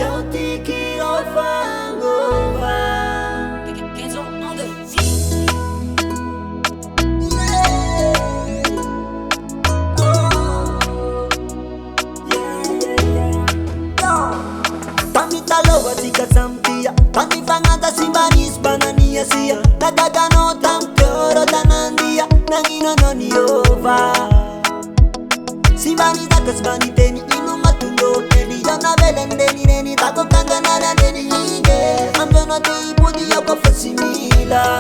Eu te quiero fangover. Tamita lowa zika sampia Tani fangata simbanis banania sia Nagagano tam kyoro tanandia Nangino noni ova Simbani takas bani teni inu matundo Neni yana belendeni neni tako kanganana neni hige Amdono te ipudi yoko fasimila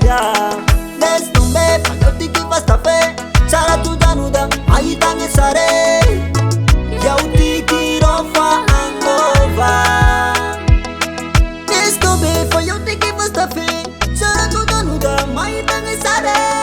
Yeah, let's tombe Pagoti ki basta fe Sara tu danuda Ayi tange sare Yau ti kiro fa angova Let's tombe Fa yau ti ki basta fe Sara tu danuda Ayi tange sare